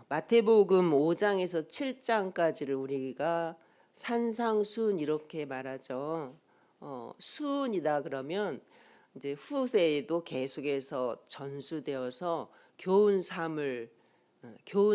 마태복음 5장에서 7장까지를 우리가 산상수훈 이렇게 말하죠. 수훈이다 그러면 이제 후세에도 계속해서 전수되어서 교훈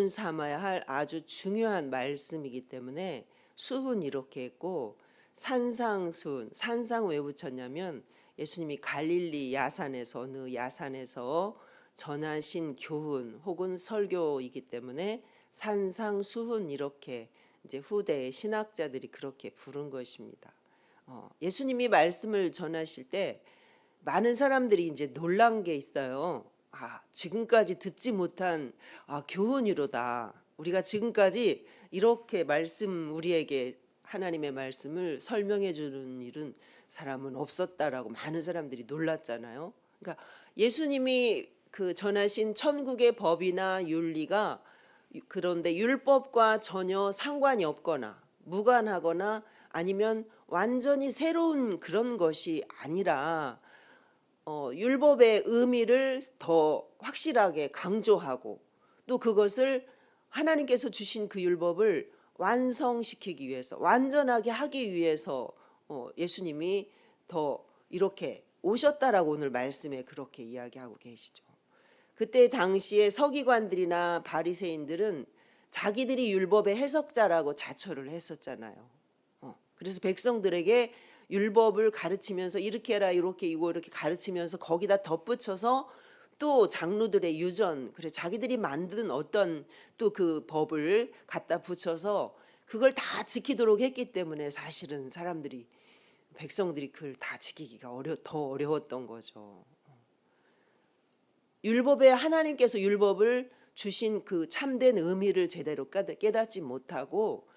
삼아야 할 아주 중요한 말씀이기 때문에 수훈 이렇게 했고, 산상수훈, 산상 왜 붙였냐면 예수님이 갈릴리 야산에서 어느 야산에서 전하신 교훈 혹은 설교이기 때문에 산상수훈 이렇게 이제 후대의 신학자들이 그렇게 부른 것입니다. 예수님이 말씀을 전하실 때 많은 사람들이 이제 놀란 게 있어요. 지금까지 듣지 못한 교훈이로다. 우리가 지금까지 이렇게 우리에게 하나님의 말씀을 설명해 주는 일은 사람은 없었다라고 많은 사람들이 놀랐잖아요. 그러니까 예수님이 그 전하신 천국의 법이나 윤리가 그런데 율법과 전혀 상관이 없거나 무관하거나 아니면 완전히 새로운 그런 것이 아니라 율법의 의미를 더 확실하게 강조하고 또 그것을 하나님께서 주신 그 율법을 완성시키기 위해서 완전하게 하기 위해서 예수님이 더 이렇게 오셨다라고 오늘 말씀에 그렇게 이야기하고 계시죠. 그때 당시에 서기관들이나 바리새인들은 자기들이 율법의 해석자라고 자처를 했었잖아요. 그래서 백성들에게 율법을 가르치면서 이렇게 해라 이렇게 이렇게 가르치면서 거기다 덧붙여서 또 장로들의 유전, 그래 자기들이 만든 어떤 또 그 법을 갖다 붙여서 그걸 다 지키도록 했기 때문에 사실은 백성들이 그걸 다 지키기가 더 어려웠던 거죠. 하나님께서 율법을 주신 그 참된 의미를 제대로 깨닫지 못하고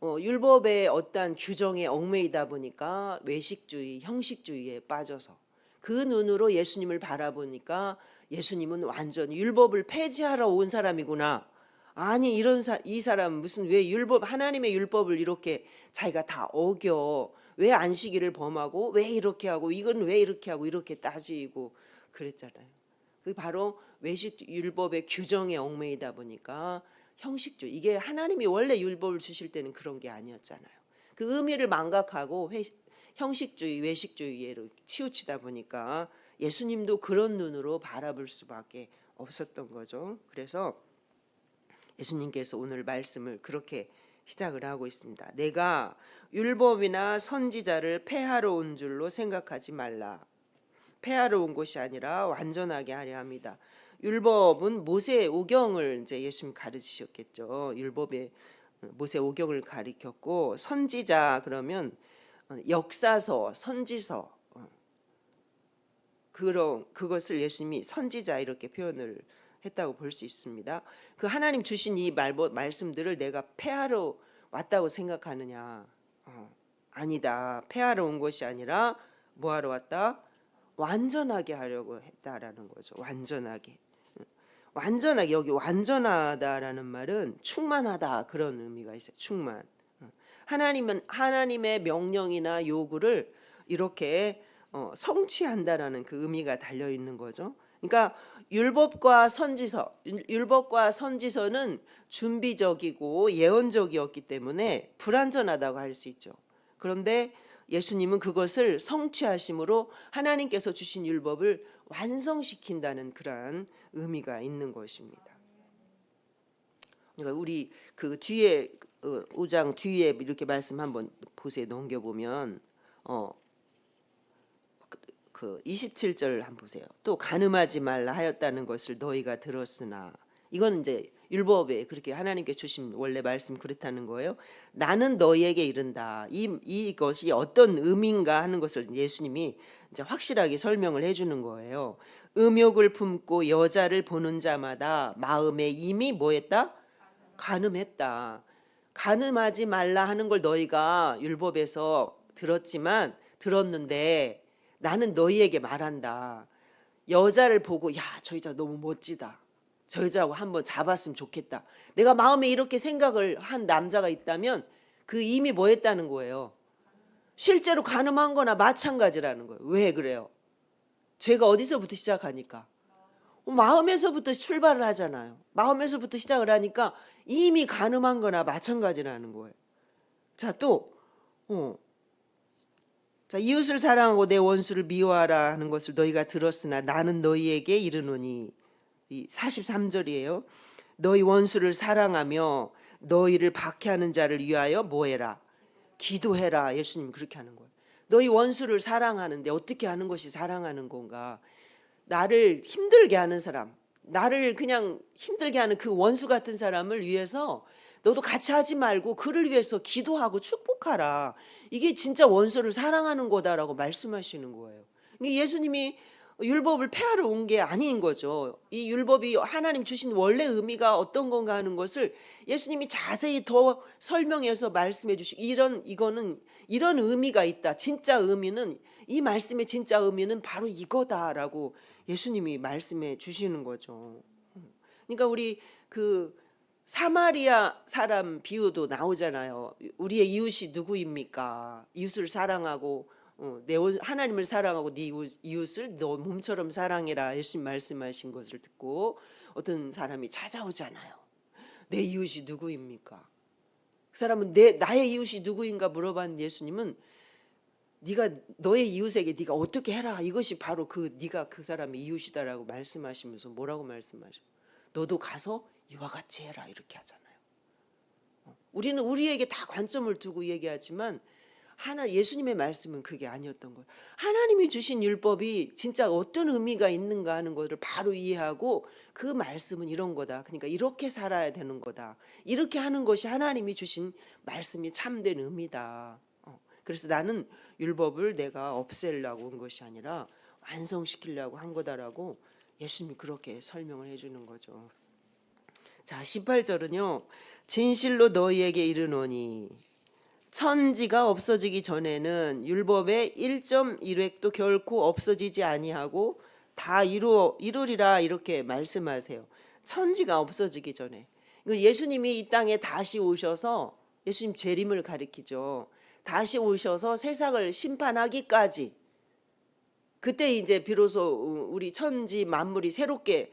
율법의 어떠한 규정에 얽매이다 보니까 외식주의, 형식주의에 빠져서 그 눈으로 예수님을 바라보니까 예수님은 완전히 율법을 폐지하러 온 사람이구나. 아니 이 사람 무슨 왜 하나님의 율법을 이렇게 자기가 다 어겨, 왜 안식일을 범하고 왜 이렇게 하고 이건 왜 이렇게 하고 이렇게 따지고 그랬잖아요. 그 바로 율법의 규정에 얽매이다 보니까 형식주의, 이게 하나님이 원래 율법을 주실 때는 그런 게 아니었잖아요. 그 의미를 망각하고 형식주의, 외식주의로 치우치다 보니까 예수님도 그런 눈으로 바라볼 수밖에 없었던 거죠. 그래서 예수님께서 오늘 말씀을 그렇게 시작을 하고 있습니다. 내가 율법이나 선지자를 폐하러 온 줄로 생각하지 말라. 폐하러 온 것이 아니라 완전하게 하려 합니다. 율법은 모세 오경을 이제 예수님 가르치셨겠죠. 율법에 모세 오경을 가리켰고, 선지자 그러면 역사서, 선지서, 그것을 예수님이 선지자 이렇게 표현을 했다고 볼 수 있습니다. 그 하나님 주신 이 말씀들을 내가 폐하러 왔다고 생각하느냐? 아니다. 폐하러 온 것이 아니라 뭐하러 왔다? 완전하게 하려고 했다라는 거죠. 완전하게 여기 완전하다라는 말은 충만하다 그런 의미가 있어요. 충만. 하나님의 명령이나 요구를 이렇게 성취한다라는 그 의미가 달려 있는 거죠. 그러니까 율법과 선지서는 준비적이고 예언적이었기 때문에 불완전하다고 할 수 있죠. 그런데 예수님은 그것을 성취하심으로 하나님께서 주신 율법을 완성시킨다는 그러한 의미가 있는 것입니다. 그러니까 우리 그 뒤에 5장 뒤에 이렇게 말씀 한번 보세요. 넘겨보면 그 27절 한번 보세요. 또 간음하지 말라 하였다는 것을 너희가 들었으나, 이건 이제 율법에 그렇게 하나님께 주신 원래 말씀 그렇다는 거예요. 나는 너희에게 이른다. 이것이 어떤 의미인가 하는 것을 예수님이 이제 확실하게 설명을 해주는 거예요. 음욕을 품고 여자를 보는 자마다 마음에 이미 뭐했다? 간음했다. 간음하지 말라 하는 걸 너희가 율법에서 들었는데 나는 너희에게 말한다. 여자를 보고 야, 저 여자 너무 멋지다. 저 여자하고 한번 잡았으면 좋겠다. 내가 마음에 이렇게 생각을 한 남자가 있다면 그 이미 뭐 했다는 거예요? 실제로 간음한 거나 마찬가지라는 거예요. 왜 그래요? 죄가 어디서부터 시작하니까? 마음에서부터 출발을 하잖아요. 마음에서부터 시작을 하니까 이미 간음한 거나 마찬가지라는 거예요. 자, 또 자, 이웃을 사랑하고 내 원수를 미워하라 하는 것을 너희가 들었으나 나는 너희에게 이르노니, 이 43절이에요. 너희 원수를 사랑하며 너희를 박해하는 자를 위하여 뭐해라? 기도해라. 예수님 그렇게 하는 거예요. 너희 원수를 사랑하는데 어떻게 하는 것이 사랑하는 건가? 나를 힘들게 하는 사람, 나를 그냥 힘들게 하는 그 원수 같은 사람을 위해서 너도 같이 하지 말고 그를 위해서 기도하고 축복하라. 이게 진짜 원수를 사랑하는 거다라고 말씀하시는 거예요. 예수님이 율법을 폐하러 온 게 아닌 거죠. 이 율법이 하나님 주신 원래 의미가 어떤 건가 하는 것을 예수님이 자세히 더 설명해서 말씀해 주시고, 이거는 이런 의미가 있다. 진짜 의미는, 이 말씀의 진짜 의미는 바로 이거다라고 예수님이 말씀해 주시는 거죠. 그러니까 우리 그 사마리아 사람 비유도 나오잖아요. 우리의 이웃이 누구입니까? 이웃을 사랑하고 하나님을 사랑하고 네 이웃을 너 몸처럼 사랑해라. 예수님 말씀하신 것을 듣고 어떤 사람이 찾아오잖아요. 내 이웃이 누구입니까? 그 사람은 나의 이웃이 누구인가 물어봤는데 예수님은 네가 너의 이웃에게 네가 어떻게 해라. 이것이 바로 네가 그 사람의 이웃이다라고 말씀하시면서 뭐라고 말씀하셔? 너도 가서 이와 같이 해라. 이렇게 하잖아요. 우리는 우리에게 다 관점을 두고 얘기하지만 예수님의 말씀은 그게 아니었던 거예요. 하나님이 주신 율법이 진짜 어떤 의미가 있는가 하는 것을 바로 이해하고 그 말씀은 이런 거다. 그러니까 이렇게 살아야 되는 거다. 이렇게 하는 것이 하나님이 주신 말씀이 참된 의미다. 그래서 나는 율법을 내가 없애려고 한 것이 아니라 완성시키려고 한 거다라고 예수님이 그렇게 설명을 해주는 거죠. 자, 18절은요. 진실로 너희에게 이르노니 천지가 없어지기 전에는 율법의 1.1획도 결코 없어지지 아니하고 다 이루리라 이렇게 말씀하세요. 천지가 없어지기 전에. 예수님이 이 땅에 다시 오셔서, 예수님 재림을 가리키죠. 다시 오셔서 세상을 심판하기까지, 그때 이제 비로소 우리 천지 만물이 새롭게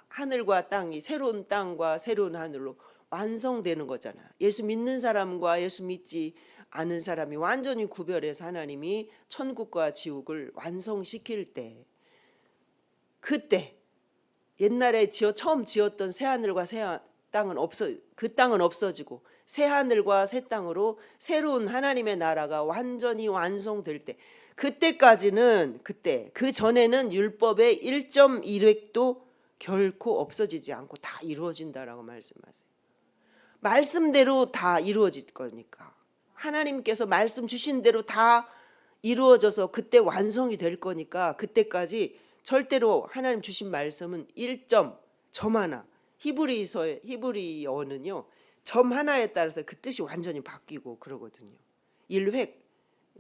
하늘과 땅이 새로운 땅과 새로운 하늘로 완성되는 거잖아요. 예수 믿는 사람과 예수 믿지 않은 사람이 완전히 구별해서 하나님이 천국과 지옥을 완성시킬 때, 그때 옛날에 처음 지었던 새 하늘과 새 땅은 그 땅은 없어지고 새 하늘과 새 땅으로 새로운 하나님의 나라가 완전히 완성될 때, 그때까지는, 그 전에는 율법의 1.1획도 결코 없어지지 않고 다 이루어진다라고 말씀하세요. 말씀대로 다 이루어질 거니까, 하나님께서 말씀 주신 대로 다 이루어져서 그때 완성이 될 거니까, 그때까지 절대로 하나님 주신 말씀은 1점 하나, 히브리어는요 점 하나에 따라서 그 뜻이 완전히 바뀌고 그러거든요. 1획,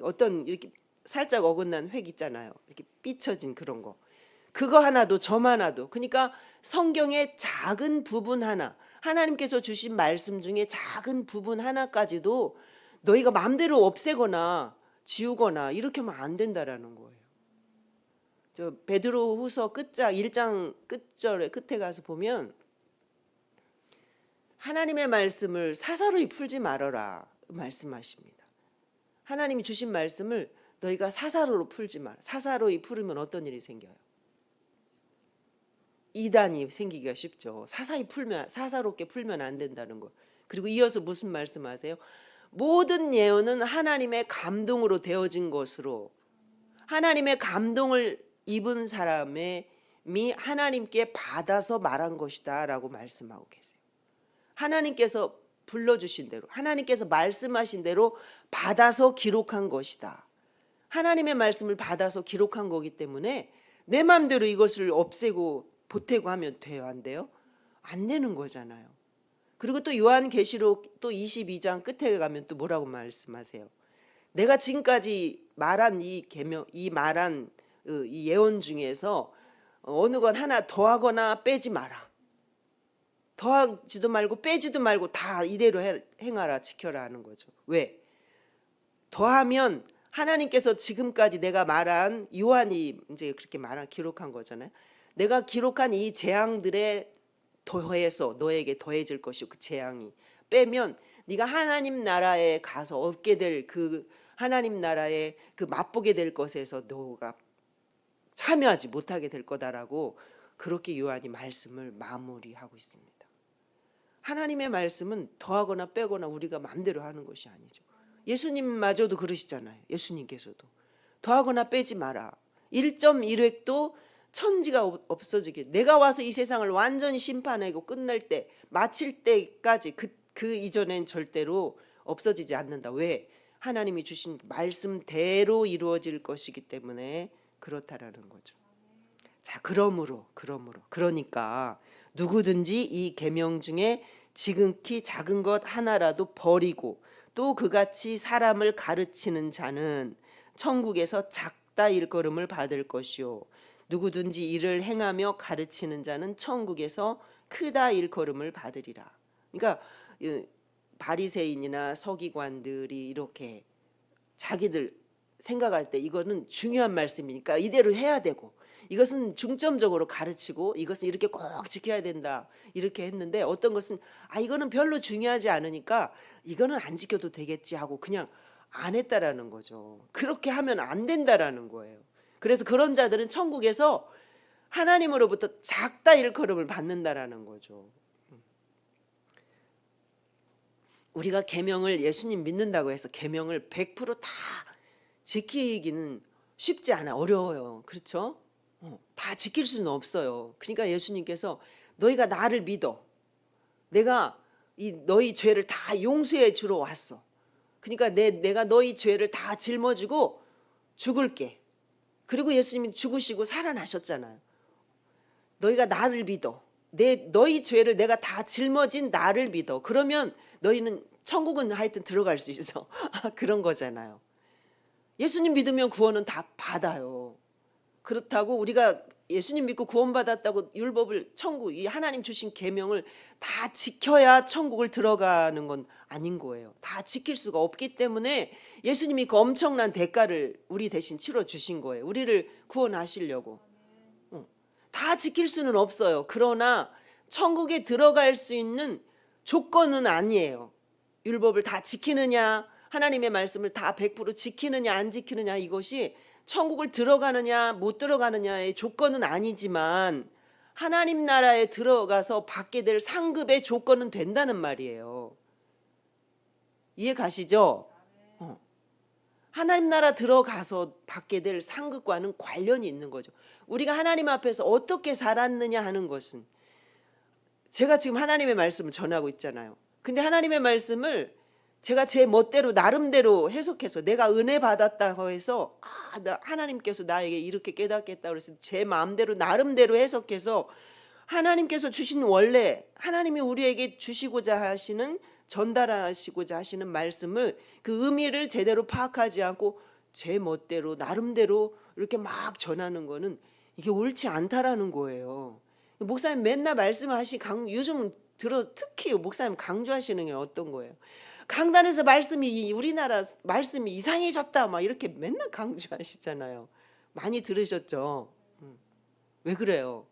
어떤 이렇게 살짝 어긋난 획 있잖아요. 이렇게 삐쳐진 그런 거, 그거 하나도, 점 하나도, 그러니까 성경의 작은 부분 하나, 하나님께서 주신 말씀 중에 작은 부분 하나까지도 너희가 마음대로 없애거나 지우거나 이렇게 하면 안 된다라는 거예요. 저 베드로후서 끝장 1장 끝에 가서 보면 하나님의 말씀을 사사로이 풀지 말아라 말씀하십니다. 하나님이 주신 말씀을 너희가 사사로이 풀지 마라. 사사로이 풀으면 어떤 일이 생겨요? 이단이 생기기가 쉽죠. 사사롭게 풀면 안 된다는 거. 그리고 이어서 무슨 말씀하세요? 모든 예언은 하나님의 감동으로 되어진 것으로, 하나님의 감동을 입은 사람이 하나님께 받아서 말한 것이다 라고 말씀하고 계세요. 하나님께서 불러주신 대로, 하나님께서 말씀하신 대로 받아서 기록한 것이다. 하나님의 말씀을 받아서 기록한 거기 때문에 내 마음대로 이것을 없애고 보태고 하면 돼요? 안 돼요? 안 되는 거잖아요. 그리고 또 요한계시록 또 22장 끝에 가면 또 뭐라고 말씀하세요? 내가 지금까지 말한 이 예언 중에서 어느 것 하나 더하거나 빼지 마라. 더하지도 말고 빼지도 말고 다 이대로 행하라, 지켜라 하는 거죠. 왜? 더하면 하나님께서 지금까지 내가 말한, 요한이 이제 그렇게 기록한 거잖아요. 내가 기록한 이 재앙들에 더해서 너에게 더해질 것이고 그 재앙이 빼면 네가 하나님 나라에 가서 얻게 될 그 하나님 나라에 그 맛보게 될 것에서 너가 참여하지 못하게 될 거다라고 그렇게 요한이 말씀을 마무리하고 있습니다. 하나님의 말씀은 더하거나 빼거나 우리가 마음대로 하는 것이 아니죠. 예수님마저도 그러시잖아요. 예수님께서도 더하거나 빼지 마라. 1.1획도 천지가 없어지게 내가 와서 이 세상을 완전히 심판하고 끝날 때 마칠 때까지 그 이전엔 절대로 없어지지 않는다. 왜? 하나님이 주신 말씀대로 이루어질 것이기 때문에 그렇다라는 거죠. 자, 그러니까 누구든지 이 계명 중에 지극히 작은 것 하나라도 버리고 또 그같이 사람을 가르치는 자는 천국에서 작다 일컬음을 받을 것이요 누구든지 이를 행하며 가르치는 자는 천국에서 크다 일컬음을 받으리라. 그러니까 바리새인이나 서기관들이 이렇게 자기들 생각할 때 이거는 중요한 말씀이니까 이대로 해야 되고 이것은 중점적으로 가르치고 이것은 이렇게 꼭 지켜야 된다 이렇게 했는데 어떤 것은 이거는 별로 중요하지 않으니까 이거는 안 지켜도 되겠지 하고 그냥 안 했다라는 거죠. 그렇게 하면 안 된다라는 거예요. 그래서 그런 자들은 천국에서 하나님으로부터 작다 일컬음을 받는다라는 거죠. 우리가 계명을 예수님 믿는다고 해서 계명을 100%다 지키기는 쉽지 않아. 어려워요. 그렇죠? 다 지킬 수는 없어요. 그러니까 예수님께서 너희가 나를 믿어. 내가 너희 죄를 다 용서해 주러 왔어. 그러니까 내가 너희 죄를 다 짊어지고 죽을게. 그리고 예수님이 죽으시고 살아나셨잖아요. 너희가 나를 믿어. 너희 죄를 내가 다 짊어진 나를 믿어. 그러면 너희는 천국은 하여튼 들어갈 수 있어. 그런 거잖아요. 예수님 믿으면 구원은 다 받아요. 그렇다고 우리가 예수님 믿고 구원받았다고 율법을 천국 이 하나님 주신 계명을 다 지켜야 천국을 들어가는 건 아닌 거예요. 다 지킬 수가 없기 때문에 예수님이 그 엄청난 대가를 우리 대신 치러 주신 거예요. 우리를 구원하시려고. 다 지킬 수는 없어요. 그러나 천국에 들어갈 수 있는 조건은 아니에요. 율법을 다 지키느냐 하나님의 말씀을 다 100% 지키느냐 안 지키느냐 이것이 천국을 들어가느냐 못 들어가느냐의 조건은 아니지만 하나님 나라에 들어가서 받게 될 상급의 조건은 된다는 말이에요. 이해 가시죠? 하나님 나라 들어가서 받게 될 상급과는 관련이 있는 거죠. 우리가 하나님 앞에서 어떻게 살았느냐 하는 것은 제가 지금 하나님의 말씀을 전하고 있잖아요. 근데 하나님의 말씀을 제가 제 멋대로 나름대로 해석해서 내가 은혜 받았다고 해서 하나님께서 나에게 이렇게 깨닫겠다 그래서 제 마음대로 나름대로 해석해서 하나님께서 주신 원래 하나님이 우리에게 주시고자 하시는 전달하시고자 하시는 말씀을 그 의미를 제대로 파악하지 않고 제 멋대로 나름대로 이렇게 막 전하는 거는 이게 옳지 않다라는 거예요. 목사님 맨날 말씀하시 요즘 특히 목사님 강조하시는 게 어떤 거예요? 강단에서 우리나라 말씀이 이상해졌다 막 이렇게 맨날 강조하시잖아요. 많이 들으셨죠? 왜 그래요?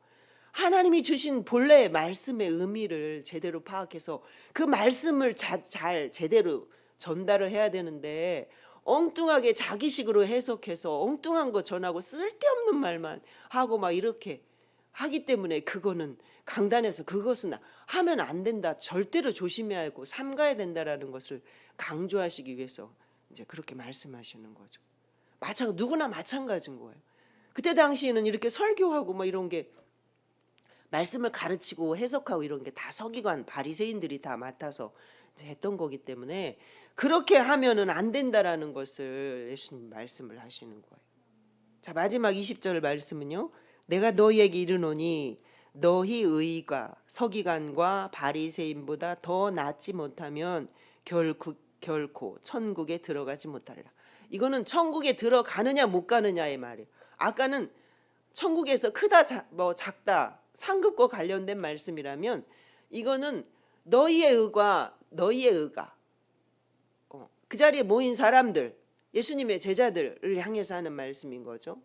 하나님이 주신 본래의 말씀의 의미를 제대로 파악해서 그 말씀을 잘 제대로 전달을 해야 되는데 엉뚱하게 자기식으로 해석해서 엉뚱한 거 전하고 쓸데없는 말만 하고 막 이렇게 하기 때문에 그거는 강단에서 그것은 하면 안 된다. 절대로 조심해야 하고 삼가야 된다라는 것을 강조하시기 위해서 이제 그렇게 말씀하시는 거죠. 누구나 마찬가지인 거예요. 그때 당시에는 이렇게 설교하고 뭐 이런 게 말씀을 가르치고 해석하고 이런 게 다 서기관 바리새인들이 다 맡아서 이제 했던 거기 때문에 그렇게 하면은 안 된다라는 것을 예수님 말씀을 하시는 거예요. 자, 마지막 20절 말씀은요. 내가 너희에게 이르노니 너희 의가 서기관과 바리새인보다 더 낫지 못하면 결코 천국에 들어가지 못하리라. 이거는 천국에 들어가느냐 못 가느냐의 말이에요. 아까는 천국에서 크다 작다 상급과 관련된 말씀이라면 이거는 너희의 의가 그 자리에 모인 사람들 예수님의 제자들을 향해서 하는 말씀인 거죠.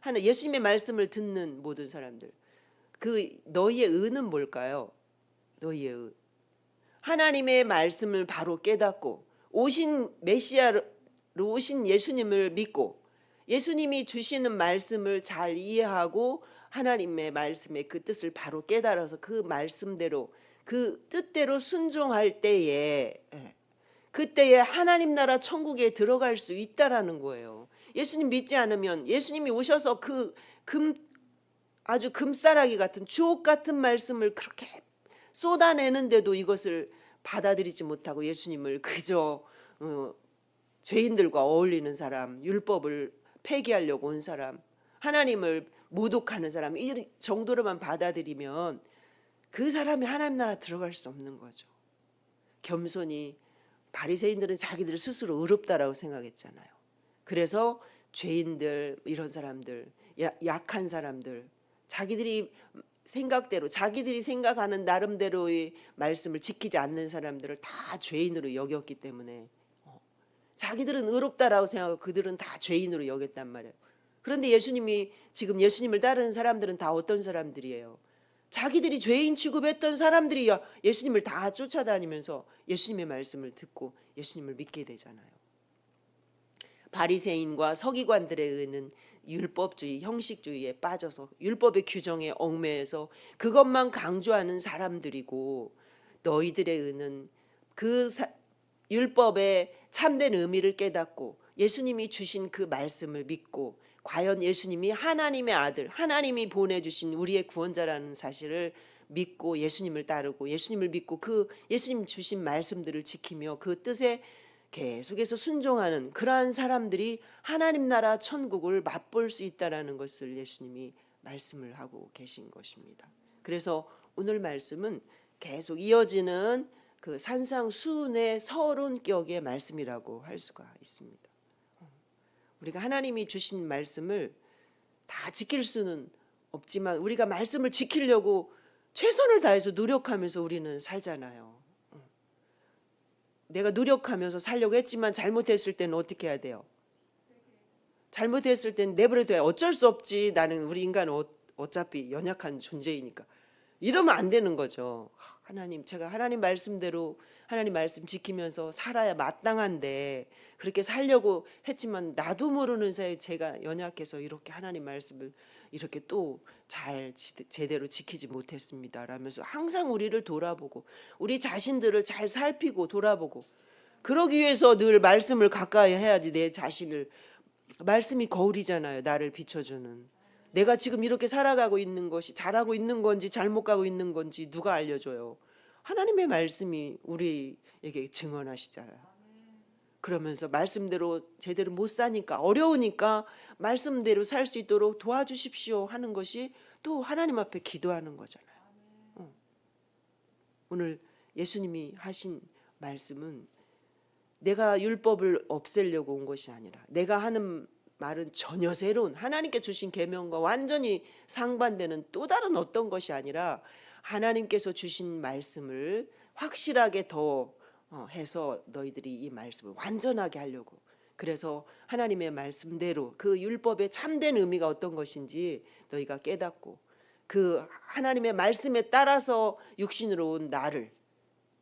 하나 예수님의 말씀을 듣는 모든 사람들. 그 너희의 의는 뭘까요? 너희의 의. 하나님의 말씀을 바로 깨닫고 오신 메시아로 오신 예수님을 믿고 예수님이 주시는 말씀을 잘 이해하고 하나님의 말씀의 그 뜻을 바로 깨달아서 그 말씀대로 그 뜻대로 순종할 때에 그때에 하나님 나라 천국에 들어갈 수 있다라는 거예요. 예수님 믿지 않으면 예수님이 오셔서 그 아주 금싸라기 같은 주옥 같은 말씀을 그렇게 쏟아내는데도 이것을 받아들이지 못하고 예수님을 그저 죄인들과 어울리는 사람, 율법을 폐기하려고 온 사람, 하나님을 모독하는 사람 이 정도로만 받아들이면 그 사람이 하나님 나라 들어갈 수 없는 거죠. 겸손히 바리새인들은 자기들 스스로 의롭다라고 생각했잖아요. 그래서 죄인들 이런 사람들 약한 사람들 자기들이 생각대로 자기들이 생각하는 나름대로의 말씀을 지키지 않는 사람들을 다 죄인으로 여겼기 때문에 자기들은 의롭다라고 생각하고 그들은 다 죄인으로 여겼단 말이에요. 그런데 예수님이 지금 예수님을 따르는 사람들은 다 어떤 사람들이에요? 자기들이 죄인 취급했던 사람들이 예수님을 다 쫓아다니면서 예수님의 말씀을 듣고 예수님을 믿게 되잖아요. 바리새인과 서기관들의 의는 율법주의, 형식주의에 빠져서 율법의 규정에 얽매여서 그것만 강조하는 사람들이고 너희들의 의는 그 율법의 참된 의미를 깨닫고 예수님이 주신 그 말씀을 믿고 과연 예수님이 하나님의 아들, 하나님이 보내주신 우리의 구원자라는 사실을 믿고 예수님을 따르고 예수님을 믿고 그 예수님 주신 말씀들을 지키며 그 뜻에 계속해서 순종하는 그러한 사람들이 하나님 나라 천국을 맛볼 수 있다라는 것을 예수님이 말씀을 하고 계신 것입니다. 그래서 오늘 말씀은 계속 이어지는 그 산상수훈의 서론격의 말씀이라고 할 수가 있습니다. 우리가 하나님이 주신 말씀을 다 지킬 수는 없지만 우리가 말씀을 지키려고 최선을 다해서 노력하면서 우리는 살잖아요. 내가 노력하면서 살려고 했지만 잘못했을 때는 어떻게 해야 돼요? 잘못했을 때는 내버려둬야 어쩔 수 없지. 나는 우리 인간은 어차피 연약한 존재이니까. 이러면 안 되는 거죠. 하나님 제가 하나님 말씀대로 하나님 말씀 지키면서 살아야 마땅한데 그렇게 살려고 했지만 나도 모르는 사이에 제가 연약해서 이렇게 하나님 말씀을 이렇게 또 잘 제대로 지키지 못했습니다 라면서 항상 우리를 돌아보고 우리 자신들을 잘 살피고 돌아보고 그러기 위해서 늘 말씀을 가까이 해야지. 내 자신을 말씀이 거울이잖아요. 나를 비춰주는. 내가 지금 이렇게 살아가고 있는 것이 잘하고 있는 건지 잘못 가고 있는 건지 누가 알려줘요? 하나님의 말씀이 우리에게 증언하시잖아요. 그러면서 말씀대로 제대로 못 사니까 어려우니까 말씀대로 살 수 있도록 도와주십시오 하는 것이 또 하나님 앞에 기도하는 거잖아요. 오늘 예수님이 하신 말씀은 내가 율법을 없애려고 온 것이 아니라 내가 하는 말은 전혀 새로운 하나님께 주신 계명과 완전히 상반되는 또 다른 어떤 것이 아니라 하나님께서 주신 말씀을 확실하게 더 해서 너희들이 이 말씀을 완전하게 하려고. 그래서 하나님의 말씀대로 그 율법의 참된 의미가 어떤 것인지 너희가 깨닫고 그 하나님의 말씀에 따라서 육신으로 온 나를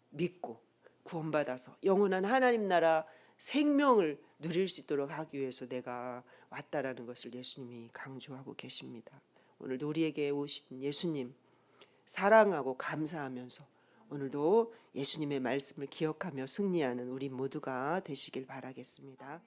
믿고 구원받아서 영원한 하나님 나라 생명을 누릴 수 있도록 하기 위해서 내가 왔다라는 것을 예수님이 강조하고 계십니다. 오늘도 우리에게 오신 예수님 사랑하고 감사하면서 오늘도 예수님의 말씀을 기억하며 승리하는 우리 모두가 되시길 바라겠습니다.